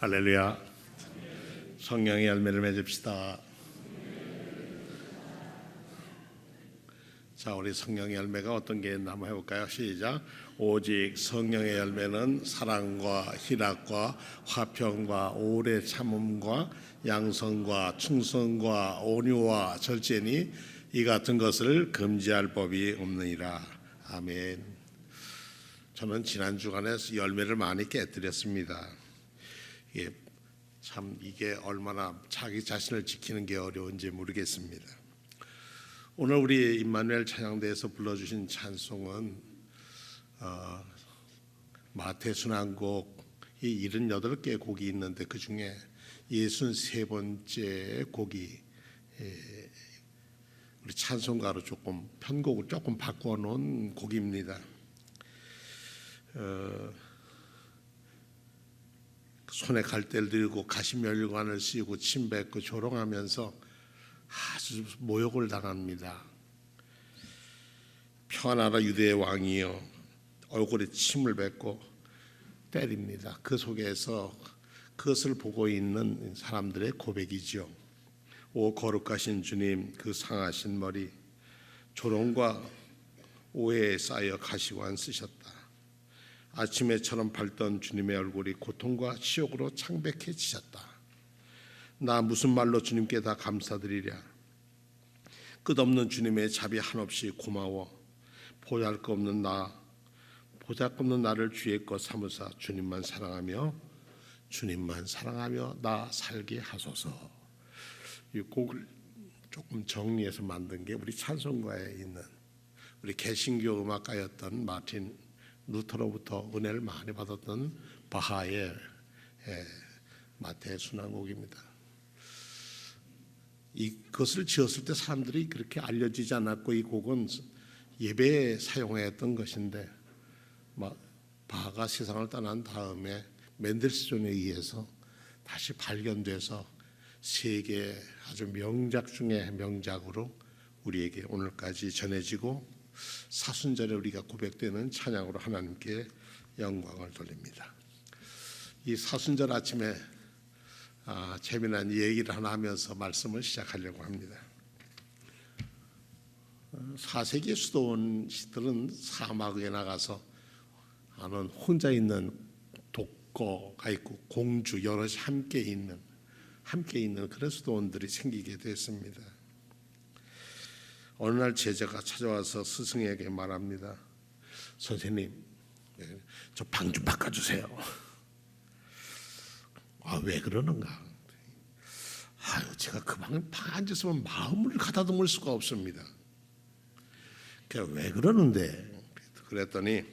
할렐루야. 성령의 열매를 맺읍시다. 자, 우리 성령의 열매가 어떤 게 있나 한번 해볼까요? 시작. 오직 성령의 열매는 사랑과 희락과 화평과 오래 참음과 양선과 충성과 온유와 절제니 이 같은 것을 금지할 법이 없느니라. 아멘. 저는 지난 주간에 열매를 많이 깨뜨렸습니다. 이게 얼마나 자기 자신을 지키는 게 어려운지 모르겠습니다. 오늘 우리 임마누엘 찬양대에서 불러주신 찬송은 마태 순환곡이 78개 곡이 있는데 그 중에 63번째 곡이 우리 찬송가로 조금 편곡을 조금 바꿔 놓은 곡입니다. 손에 갈대를 들고 가시면류관을 씌우고 침 뱉고 조롱하면서 아주 모욕을 당합니다. 평안하라 유대의 왕이여, 얼굴에 침을 뱉고 때립니다. 그 속에서 그것을 보고 있는 사람들의 고백이죠. 오 거룩하신 주님, 그 상하신 머리, 조롱과 오해에 쌓여 가시관 쓰셨다. 아침에처럼 밝던 주님의 얼굴이 고통과 치욕으로 창백해지셨다. 나 무슨 말로 주님께 다 감사드리랴. 끝없는 주님의 자비 한없이 고마워. 보잘것없는 나를 주의 것 삼으사 주님만 사랑하며 나 살게 하소서. 이 곡을 조금 정리해서 만든 게 우리 찬송가에 있는 우리 개신교 음악가였던 마틴 루터로부터 은혜를 많이 받았던 바하의 마태 순환곡입니다. 이것을 지었을 때 사람들이 그렇게 알려지지 않았고 이 곡은 예배에 사용했던 것인데 바하가 세상을 떠난 다음에 멘델스존에 의해서 다시 발견돼서 세계 아주 명작 중의 명작으로 우리에게 오늘까지 전해지고 사순절에 우리가 고백되는 찬양으로 하나님께 영광을 돌립니다. 이 사순절 아침에 재미난 얘기를 하나 하면서 말씀을 시작하려고 합니다. 4세기 수도원들은 사막에 나가서 혼자 있는 독거가 있고 공주 여럿이 함께 있는 그런 수도원들이 생기게 됐습니다. 어느 날 제자가 찾아와서 스승에게 말합니다. 선생님, 저 방 좀 바꿔주세요. 왜 그러는가? 제가 그 방에 앉았으면 마음을 가다듬을 수가 없습니다. 왜 그러는데? 그랬더니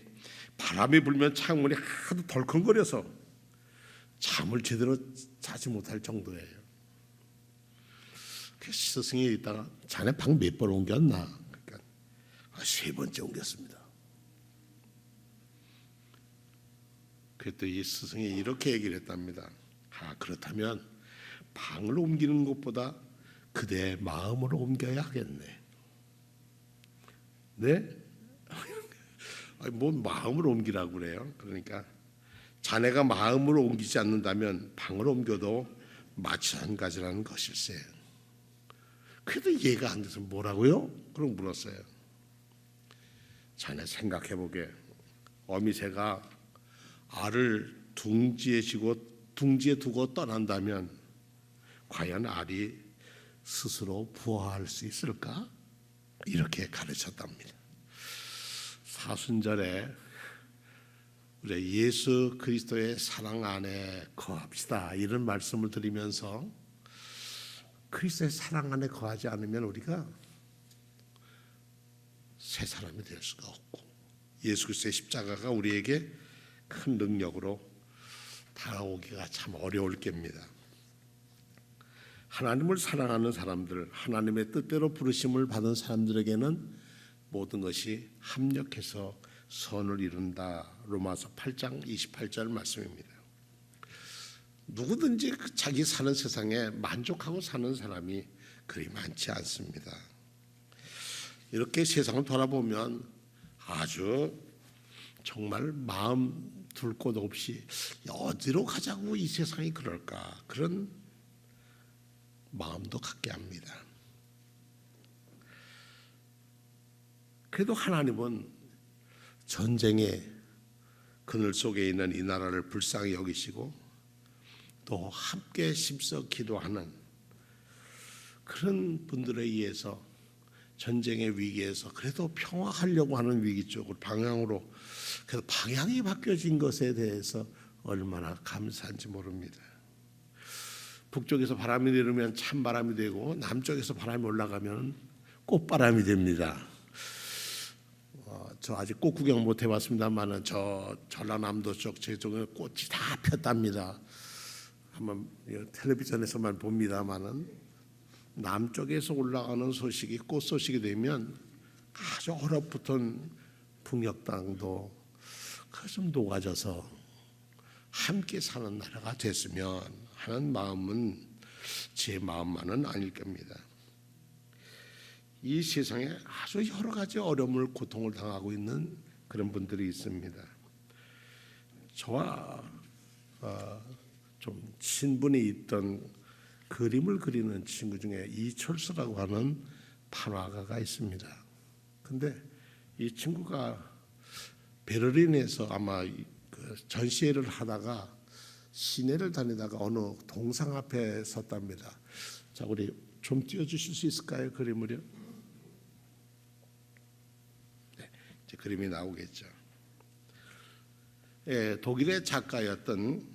바람이 불면 창문이 하도 덜컹거려서 잠을 제대로 자지 못할 정도예요. 스승이 있다가 자네 방 몇 번 옮겼나? 그러니까 3번째 옮겼습니다. 그랬더니 이 스승이 이렇게 얘기를 했답니다. 그렇다면 방을 옮기는 것보다 그대의 마음을 옮겨야 하겠네. 네? 뭔 마음을 옮기라고 그래요? 그러니까 자네가 마음을 옮기지 않는다면 방을 옮겨도 마찬가지라는 것일세. 그래도 이해가 안 돼서 뭐라고요? 그럼 물었어요. 자네 생각해보게. 어미새가 알을 둥지에 두고 떠난다면 과연 알이 스스로 부화할 수 있을까? 이렇게 가르쳤답니다. 사순절에 우리 예수 그리스도의 사랑 안에 거합시다 이런 말씀을 드리면서 그리스도의 사랑 안에 거하지 않으면 우리가 새 사람이 될 수가 없고 예수 그리스도의 십자가가 우리에게 큰 능력으로 다가오기가 참 어려울 겁니다. 하나님을 사랑하는 사람들, 하나님의 뜻대로 부르심을 받은 사람들에게는 모든 것이 합력해서 선을 이룬다. 로마서 8장 28절 말씀입니다. 누구든지 자기 사는 세상에 만족하고 사는 사람이 그리 많지 않습니다. 이렇게 세상을 돌아보면 아주 정말 마음 둘 곳 없이 어디로 가자고 이 세상이 그럴까, 그런 마음도 갖게 합니다. 그래도 하나님은 전쟁의 그늘 속에 있는 이 나라를 불쌍히 여기시고 또 함께 힘써 기도하는 그런 분들에 의해서 전쟁의 위기에서 그래도 평화하려고 하는 위기 쪽으로 방향으로, 그래서 방향이 바뀌어진 것에 대해서 얼마나 감사한지 모릅니다. 북쪽에서 바람이 내리면 찬바람이 되고 남쪽에서 바람이 올라가면 꽃바람이 됩니다. 저 아직 꽃 구경 못 해봤습니다만은 저 전라남도 쪽 제쪽에 꽃이 다 폈답니다. 한번 텔레비전에서만 봅니다만은 남쪽에서 올라가는 소식이 꽃 소식이 되면 아주 얼어붙은 북녘 땅도 좀 녹아져서 함께 사는 나라가 됐으면 하는 마음은 제 마음만은 아닐 겁니다. 이 세상에 아주 여러 가지 어려움을, 고통을 당하고 있는 그런 분들이 있습니다. 저와 좀 친분이 있던 그림을 그리는 친구 중에 이철수라고 하는 판화가가 있습니다. 근데 이 친구가 베를린에서 아마 전시회를 하다가 시내를 다니다가 어느 동상 앞에 섰답니다. 자, 우리 좀 띄워주실 수 있을까요? 그림을요? 네, 이제 그림이 나오겠죠. 예, 독일의 작가였던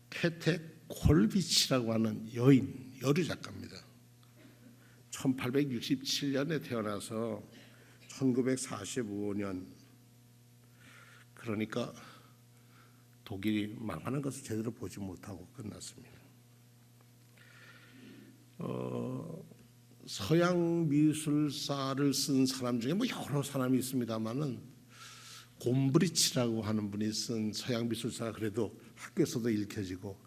케테 콜비치라고 하는 여류 작가입니다. 1867년에 태어나서 1945년, 그러니까 독일이 망하는 것을 제대로 보지 못하고 끝났습니다. 서양 미술사를 쓴 사람 중에 뭐 여러 사람이 있습니다만은 곰브리치라고 하는 분이 쓴 서양 미술사가 그래도 학교에서도 읽혀지고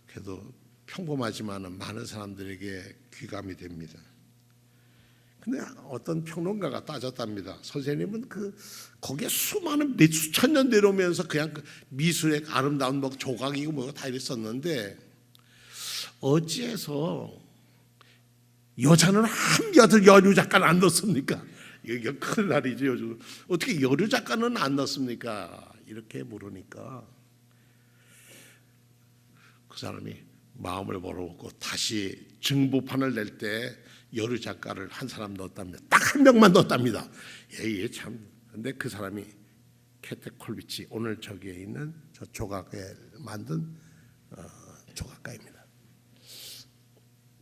그래도 평범하지만은 많은 사람들에게 귀감이 됩니다. 근데 어떤 평론가가 따졌답니다. 선생님은 거기에 수많은 몇 수천 년 내려오면서 그냥 미술의 아름다운 뭐 조각이고 뭐가 다 이랬었는데 어찌해서 여자는 한 여류 작가는 안 넣습니까? 이게 큰 날이죠. 요즘 어떻게 여류 작가는 안 넣습니까? 이렇게 물으니까 그 사람이 마음을 먹고 다시 증보판을 낼 때 여류 작가를 한 사람 넣었답니다. 딱 한 명만 넣었답니다. 예, 참. 근데 그 사람이 케테 콜비치, 오늘 저기에 있는 저 조각에 만든 조각가입니다.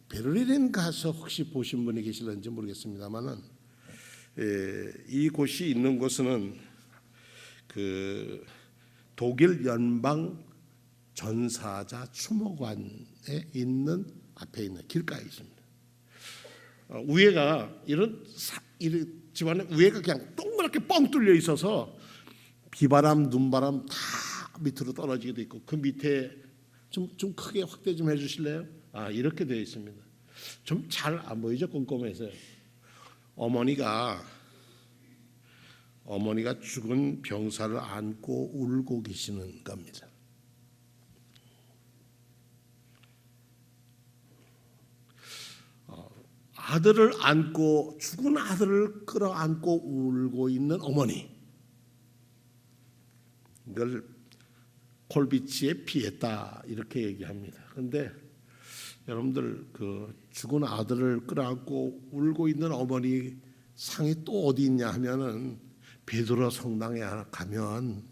베를린 가서 혹시 보신 분이 계실는지 모르겠습니다만은 이곳이 있는 곳은 그 독일 연방 전사자 추모관에 있는 앞에 있는 길가에 있습니다. 위에가 이런 집안에 위에가 그냥 동그랗게 뻥 뚫려 있어서 비바람, 눈바람 다 밑으로 떨어지게 있고 그 밑에 좀 크게 확대 좀 해주실래요? 이렇게 되어 있습니다. 좀 잘 안 보이죠? 꼼꼼해서요. 어머니가 죽은 병사를 안고 울고 계시는 겁니다. 아들을 안고 죽은 아들을 끌어안고 울고 있는 어머니, 이걸 콜비치의 피에타 이렇게 얘기합니다. 그런데 여러분들 그 죽은 아들을 끌어안고 울고 있는 어머니 상이 또 어디 있냐 하면은 베드로 성당에 가면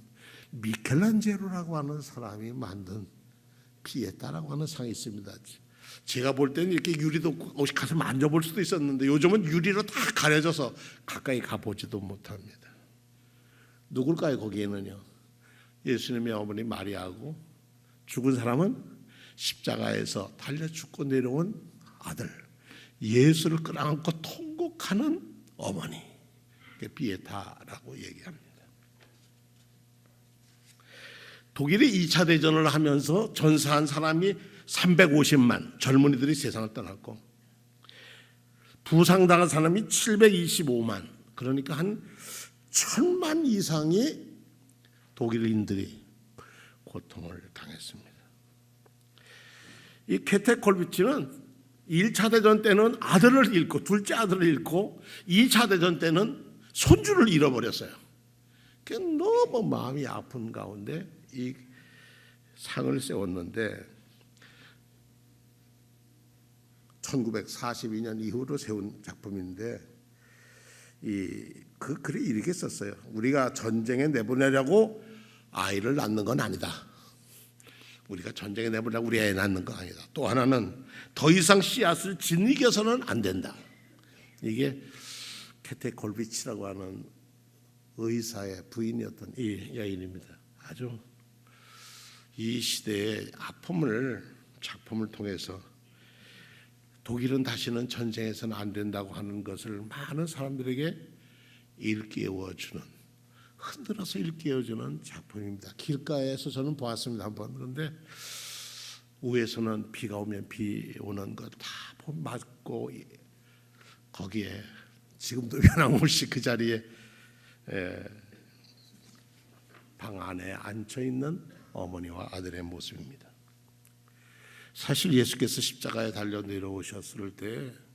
미켈란젤로라고 하는 사람이 만든 피에타라고 하는 상이 있습니다. 제가 볼 때는 이렇게 유리도 혹시 가서 만져볼 수도 있었는데 요즘은 유리로 다 가려져서 가까이 가보지도 못합니다. 누굴까요? 거기에는요, 예수님의 어머니 마리아하고 죽은 사람은 십자가에서 달려 죽고 내려온 아들, 예수를 끌어안고 통곡하는 어머니, 피에타라고 얘기합니다. 독일이 2차 대전을 하면서 전사한 사람이 350만, 젊은이들이 세상을 떠났고 부상당한 사람이 725만, 그러니까 한 1000만 이상이 독일인들이 고통을 당했습니다. 이 케테 콜비치는 1차 대전 때는 아들을 잃고 둘째 아들을 잃고 2차 대전 때는 손주를 잃어버렸어요. 너무 마음이 아픈 가운데 이 상을 세웠는데 1942년 이후로 세운 작품인데 그 글에 이렇게 썼어요. 우리가 전쟁에 내보내려고 아이를 낳는 건 아니다. 우리가 전쟁에 내보내려고 우리 애 낳는 건 아니다. 또 하나는 더 이상 씨앗을 짓이겨서는 안 된다. 이게 케테 콜비치라고 하는 의사의 부인이었던 이 여인입니다. 아주 이 시대의 아픔을 작품을 통해서 독일은 다시는 전쟁에서는 안 된다고 하는 것을 많은 사람들에게 일깨워주는, 흔들어서 일깨워주는 작품입니다. 길가에서 저는 보았습니다 한번. 그런데 위에서는 비가 오면 비 오는 것 다 맞고 거기에 지금도 변함없이 그 자리에 방 안에 앉혀 있는 어머니와 아들의 모습입니다. 사실 예수께서 십자가에 달려 내려오셨을 때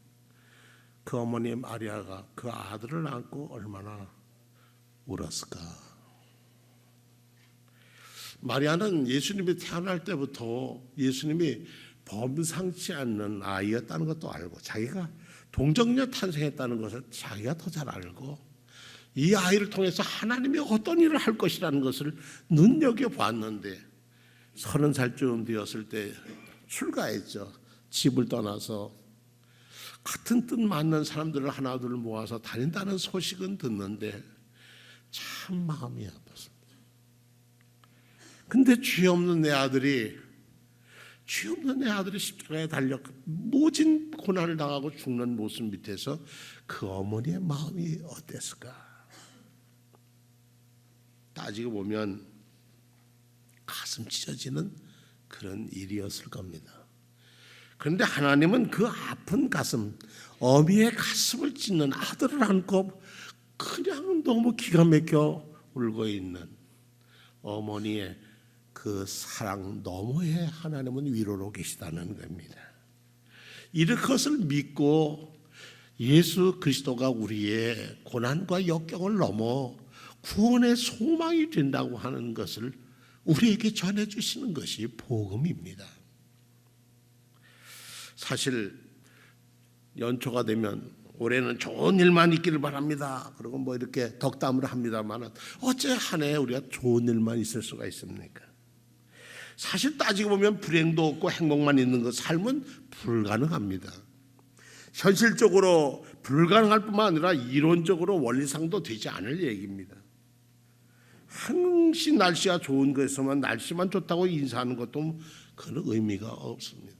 그 어머니 마리아가 그 아들을 안고 얼마나 울었을까. 마리아는 예수님이 태어날 때부터 예수님이 범상치 않는 아이였다는 것도 알고 자기가 동정녀 탄생했다는 것을 자기가 더 잘 알고 이 아이를 통해서 하나님이 어떤 일을 할 것이라는 것을 눈여겨봤는데 30살쯤 되었을 때 출가했죠. 집을 떠나서 같은 뜻 맞는 사람들을 하나둘 모아서 다닌다는 소식은 듣는데 참 마음이 아팠습니다. 근데 죄 없는 내 아들이 십자가에 달려 모진 고난을 당하고 죽는 모습 밑에서 그 어머니의 마음이 어땠을까? 따지고 보면 가슴 찢어지는 그런 일이었을 겁니다. 그런데 하나님은 그 아픈 가슴, 어미의 가슴을 찢는 아들을 안고 그냥 너무 기가 막혀 울고 있는 어머니의 그 사랑 너머에 하나님은 위로로 계시다는 겁니다. 이것을 믿고 예수 그리스도가 우리의 고난과 역경을 넘어 구원의 소망이 된다고 하는 것을 우리에게 전해주시는 것이 복음입니다. 사실 연초가 되면 올해는 좋은 일만 있기를 바랍니다. 그리고 뭐 이렇게 덕담을 합니다만 어째 한 해 우리가 좋은 일만 있을 수가 있습니까? 사실 따지고 보면 불행도 없고 행복만 있는 것 삶은 불가능합니다. 현실적으로 불가능할 뿐만 아니라 이론적으로 원리상도 되지 않을 얘기입니다. 항시 날씨가 좋은 것에서만 날씨만 좋다고 인사하는 것도 그런 의미가 없습니다.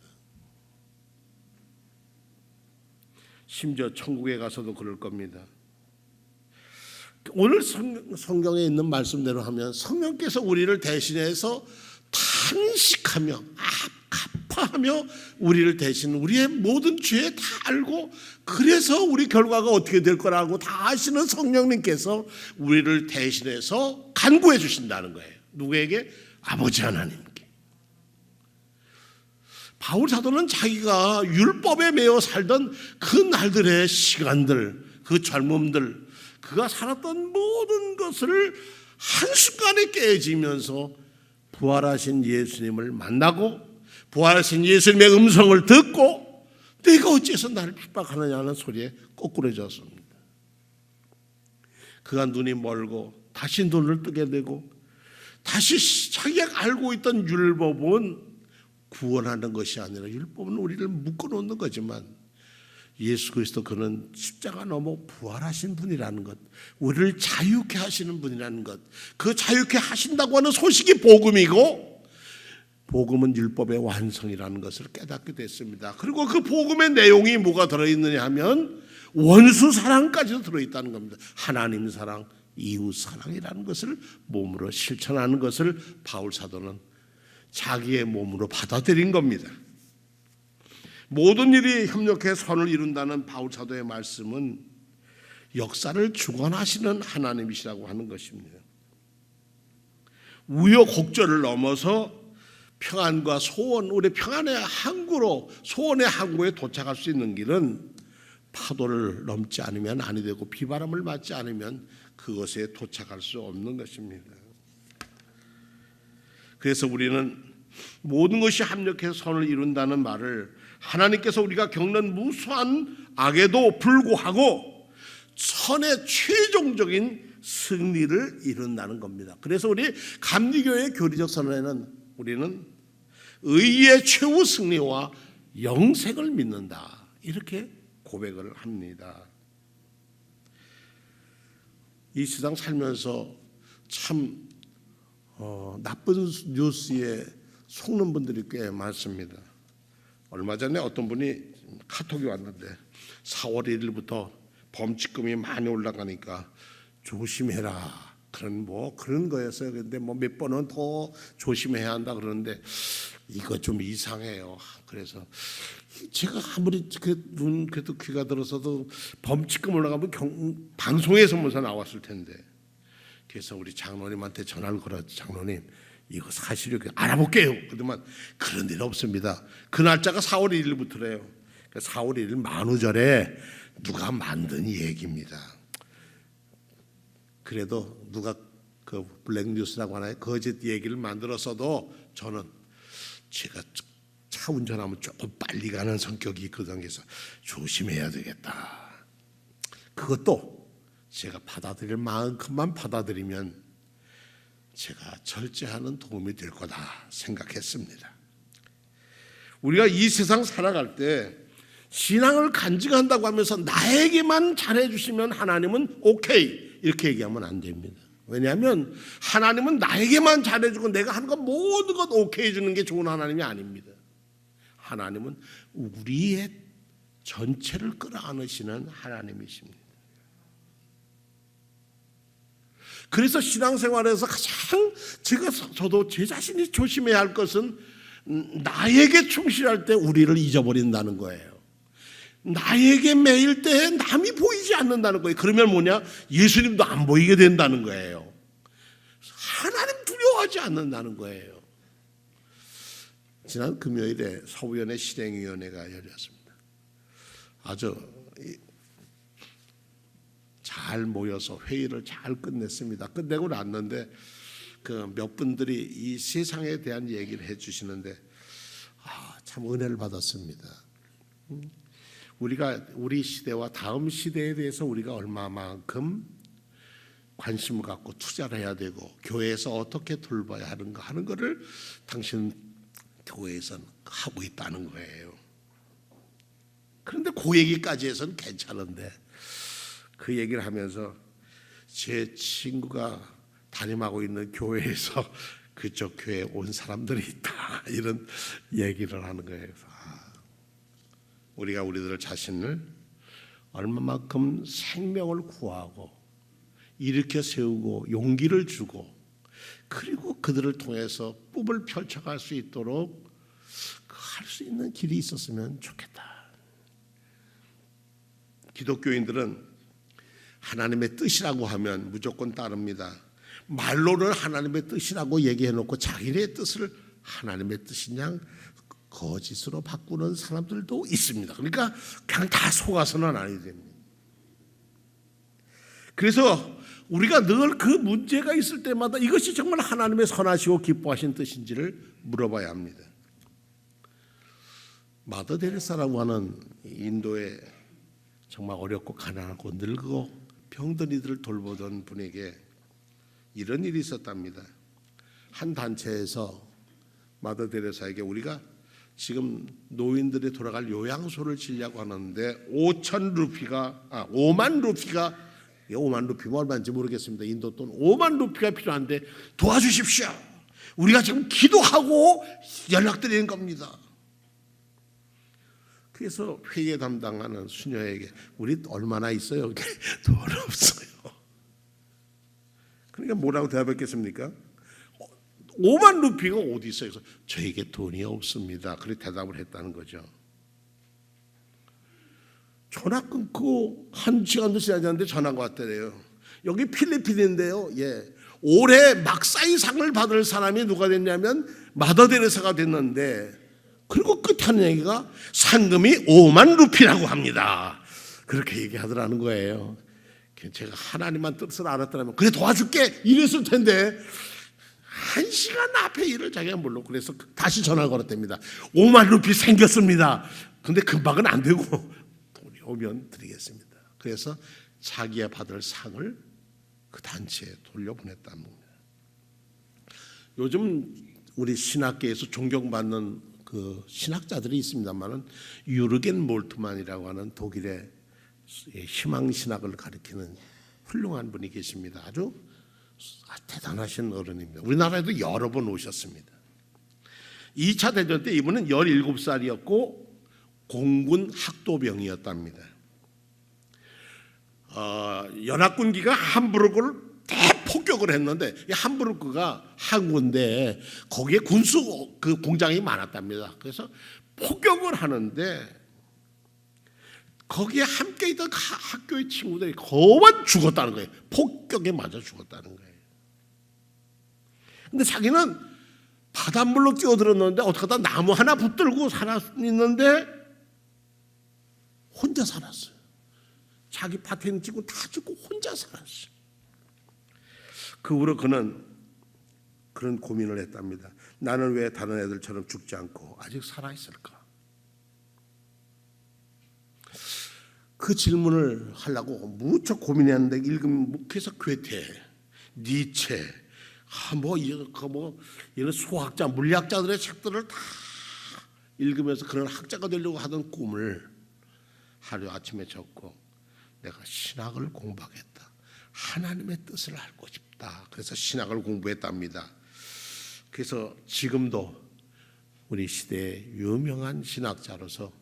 심지어 천국에 가서도 그럴 겁니다. 오늘 성경에 있는 말씀대로 하면 성령께서 우리를 대신해서 탄식하며 아파하며 우리를 대신 우리의 모든 죄 다 알고 그래서 우리 결과가 어떻게 될 거라고 다 아시는 성령님께서 우리를 대신해서 간구해 주신다는 거예요. 누구에게? 아버지 하나님께. 바울 사도는 자기가 율법에 매여 살던 그 날들의 시간들, 그 젊음들, 그가 살았던 모든 것을 한순간에 깨지면서 부활하신 예수님을 만나고 부활하신 예수님의 음성을 듣고 내가 어째서 나를 핍박하느냐는 소리에 꼬꾸라졌습니다. 그가 눈이 멀고 다시 눈을 뜨게 되고 다시 자기가 알고 있던 율법은 구원하는 것이 아니라 율법은 우리를 묶어놓는 거지만 예수 그리스도 그는 십자가 넘어 부활하신 분이라는 것, 우리를 자유케 하시는 분이라는 것, 그 자유케 하신다고 하는 소식이 복음이고 복음은 율법의 완성이라는 것을 깨닫게 됐습니다. 그리고 그 복음의 내용이 뭐가 들어있느냐 하면 원수 사랑까지도 들어있다는 겁니다. 하나님 사랑, 이웃 사랑이라는 것을 몸으로 실천하는 것을 바울 사도는 자기의 몸으로 받아들인 겁니다. 모든 일이 협력해 선을 이룬다는 바울 사도의 말씀은 역사를 주관하시는 하나님이시라고 하는 것입니다. 우여곡절을 넘어서 평안과 소원, 우리 평안의 항구로, 소원의 항구에 도착할 수 있는 길은 파도를 넘지 않으면 아니 되고 비바람을 맞지 않으면 그것에 도착할 수 없는 것입니다. 그래서 우리는 모든 것이 합력해서 선을 이룬다는 말을 하나님께서 우리가 겪는 무수한 악에도 불구하고 선의 최종적인 승리를 이룬다는 겁니다. 그래서 우리 감리교회의 교리적 선언에는 우리는 의의 최후 승리와 영생을 믿는다, 이렇게 고백을 합니다. 이 세상 살면서 참 나쁜 뉴스에 속는 분들이 꽤 많습니다. 얼마 전에 어떤 분이 카톡이 왔는데 4월 1일부터 범칙금이 많이 올라가니까 조심해라, 그런 거였어요. 근데 몇 번은 더 조심해야 한다 그러는데 이거 좀 이상해요. 그래서 제가 아무리 그래도 귀가 들어서도 범칙금 올라가면 방송에서 먼저 나왔을 텐데, 그래서 우리 장로님한테 전화를 걸어서 장로님 이거 사실이 알아볼게요. 그러더만 그런 일 없습니다. 그 날짜가 4월 1일부터래요. 4월 1일 만우절에 누가 만든 얘기입니다. 그래도 누가 그 블랙뉴스라고 하나요? 거짓 얘기를 만들었어도 저는 제가 차 운전하면 조금 빨리 가는 성격이 있거든요. 그래서 조심해야 되겠다. 그것도 제가 받아들일 만큼만 받아들이면 제가 절제하는 도움이 될 거다 생각했습니다. 우리가 이 세상 살아갈 때 신앙을 간직한다고 하면서 나에게만 잘해주시면 하나님은 오케이 이렇게 얘기하면 안 됩니다. 왜냐하면 하나님은 나에게만 잘해주고 내가 하는 것 모든 것 오케이 해주는 게 좋은 하나님이 아닙니다. 하나님은 우리의 전체를 끌어안으시는 하나님이십니다. 그래서 신앙생활에서 가장 저도 제 자신이 조심해야 할 것은 나에게 충실할 때 우리를 잊어버린다는 거예요. 나에게 매일 때 남이 보이지 않는다는 거예요. 그러면 뭐냐? 예수님도 안 보이게 된다는 거예요. 하나님 두려워하지 않는다는 거예요. 지난 금요일에 서부연의 실행위원회가 열렸습니다. 아주 잘 모여서 회의를 잘 끝냈습니다. 끝내고 났는데 그 몇 분들이 이 세상에 대한 얘기를 해주시는데 참 은혜를 받았습니다. 우리 시대와 다음 시대에 대해서 우리가 얼마만큼 관심을 갖고 투자를 해야 되고 교회에서 어떻게 돌봐야 하는가 하는 것을 당신 교회에서는 하고 있다는 거예요. 그런데 그 얘기까지 해서는 괜찮은데 그 얘기를 하면서 제 친구가 담임하고 있는 교회에서 그쪽 교회에 온 사람들이 있다 이런 얘기를 하는 거예요. 우리가 우리들 자신을 얼마만큼 생명을 구하고 일으켜 세우고 용기를 주고 그리고 그들을 통해서 뿜을 펼쳐갈 수 있도록 할 수 있는 길이 있었으면 좋겠다. 기독교인들은 하나님의 뜻이라고 하면 무조건 따릅니다. 말로는 하나님의 뜻이라고 얘기해놓고 자기네 뜻을 하나님의 뜻이냐 거짓으로 바꾸는 사람들도 있습니다. 그러니까 그냥 다 속아서는 아니 됩니다. 그래서 우리가 늘 그 문제가 있을 때마다 이것이 정말 하나님의 선하시고 기뻐하신 뜻인지를 물어봐야 합니다. 마더 데레사라고 하는 인도의 정말 어렵고 가난하고 늙고 병든 이들을 돌보던 분에게 이런 일이 있었답니다. 한 단체에서 마더 데레사에게 우리가 지금 노인들이 돌아갈 요양소를 지려고 하는데 5만 루피가 5만 루피가 얼마인지 모르겠습니다. 인도 돈 5만 루피가 필요한데 도와주십시오. 우리가 지금 기도하고 연락드리는 겁니다. 그래서 회계 담당하는 수녀에게 우리 얼마나 있어요? 돈 없어요. 그러니까 뭐라고 대답했겠습니까? 5만 루피가 어디 있어요? 그래서 저에게 돈이 없습니다. 그렇게 대답을 했다는 거죠. 전화 끊고 한 시간도 지나지 않는데 전화가 왔더래요. 여기 필리핀인데요. 예, 올해 막사이 상을 받을 사람이 누가 됐냐면 마더 데레사가 됐는데, 그리고 끝에 하는 얘기가 상금이 5만 루피라고 합니다. 그렇게 얘기하더라는 거예요. 제가 하나님만 뜻을 알았더라면 그래 도와줄게 이랬을 텐데 1시간 앞에 일을 자기가 몰라. 그래서 다시 전화를 걸었답니다. 5만 루피 생겼습니다. 근데 금방은 안 되고 돈이 오면 드리겠습니다. 그래서 자기가 받을 상을 그 단체에 돌려보냈다는 겁니다. 요즘 우리 신학계에서 존경받는 그 신학자들이 있습니다만은 유르겐 몰트만이라고 하는 독일의 희망신학을 가리키는 훌륭한 분이 계십니다. 아주 대단하신 어른입니다. 우리나라에도 여러 번 오셨습니다. 2차 대전 때 이분은 17살이었고 공군 학도병이었답니다. 연합군기가 함부르크를 대폭격을 했는데, 이 함부르크가 항구인데 거기에 군수 그 공장이 많았답니다. 그래서 폭격을 하는데 거기에 함께 있던 학교의 친구들이 거만 죽었다는 거예요. 폭격에 맞아 죽었다는 거예요. 근데 자기는 바닷물로 뛰어들었는데 어떻게 하다 나무 하나 붙들고 살았는데 혼자 살았어요. 자기 밭에 있는 친구 다 죽고 혼자 살았어요. 그 후로 그는 그런 고민을 했답니다. 나는 왜 다른 애들처럼 죽지 않고 아직 살아있을까? 그 질문을 하려고 무척 고민했는데 읽으면 그래서 괴테, 니체, 이런 수학자, 물리학자들의 책들을 다 읽으면서 그런 학자가 되려고 하던 꿈을 하루 아침에 적고 내가 신학을 공부하겠다. 하나님의 뜻을 알고 싶다. 그래서 신학을 공부했답니다. 그래서 지금도 우리 시대의 유명한 신학자로서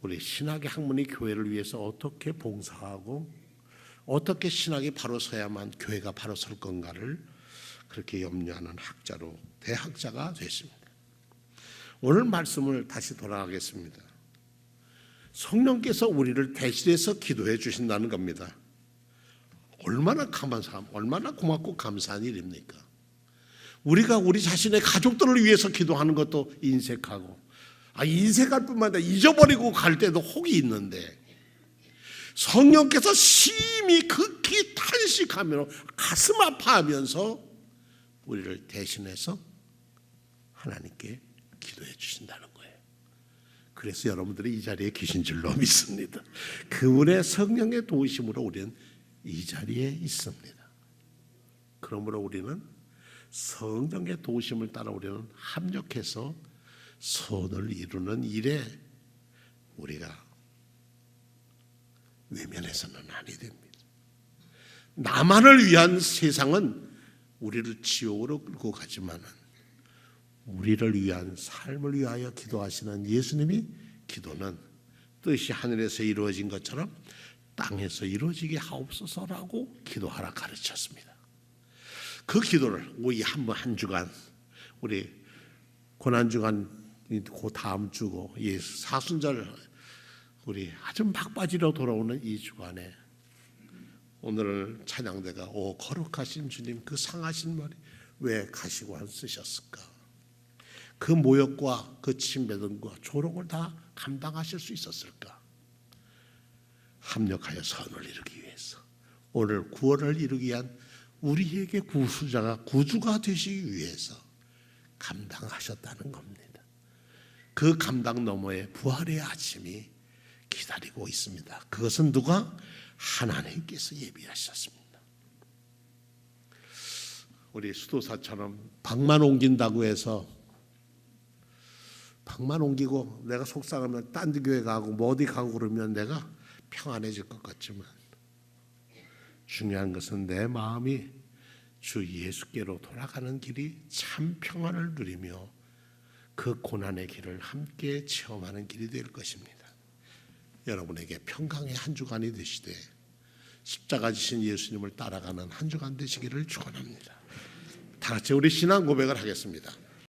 우리 신학의 학문이 교회를 위해서 어떻게 봉사하고 어떻게 신학이 바로 서야만 교회가 바로 설 건가를 그렇게 염려하는 학자로 대학자가 됐습니다. 오늘 말씀을 다시 돌아가겠습니다. 성령께서 우리를 대신해서 기도해 주신다는 겁니다. 얼마나 감사함, 얼마나 고맙고 감사한 일입니까? 우리가 우리 자신의 가족들을 위해서 기도하는 것도 인색하고, 인색할 뿐만 아니라 잊어버리고 갈 때도 혹이 있는데 성령께서 심히 극히 탄식하며 가슴 아파하면서 우리를 대신해서 하나님께 기도해 주신다는 거예요. 그래서 여러분들이 이 자리에 계신 줄로 믿습니다. 그분의 성령의 도우심으로 우리는 이 자리에 있습니다. 그러므로 우리는 성령의 도우심을 따라 우리는 합력해서 선을 이루는 일에 우리가 외면해서는 아니 됩니다. 나만을 위한 세상은 우리를 지옥으로 끌고 가지만 우리를 위한 삶을 위하여 기도하시는 예수님이 기도는 뜻이 하늘에서 이루어진 것처럼 땅에서 이루어지게 하옵소서라고 기도하라 가르쳤습니다. 그 기도를 우리 한 주간, 우리 고난주간 그 다음 주고 이 사순절 우리 아주 막바지로 돌아오는 이 주간에 오늘 찬양대가 오 거룩하신 주님 그 상하신 머리 왜 가시고 안 쓰셨을까? 그 모욕과 그 침뱉음과 조롱을 다 감당하실 수 있었을까? 합력하여 선을 이루기 위해서 오늘 구원을 이루기 위한 우리에게 구주가 되시기 위해서 감당하셨다는 겁니다. 그 감당 너머에 부활의 아침이 기다리고 있습니다. 그것은 누가? 하나님께서 예비하셨습니다. 우리 수도사처럼 방만 옮긴다고 해서 방만 옮기고 내가 속상하면 딴 데 교회 가고 뭐 어디 가고 그러면 내가 평안해질 것 같지만 중요한 것은 내 마음이 주 예수께로 돌아가는 길이 참 평안을 누리며 그 고난의 길을 함께 체험하는 길이 될 것입니다. 여러분에게 평강의 한 주간이 되시되 십자가 지신 예수님을 따라가는 한 주간 되시기를 축원합니다. 다 같이 우리 신앙 고백을 하겠습니다.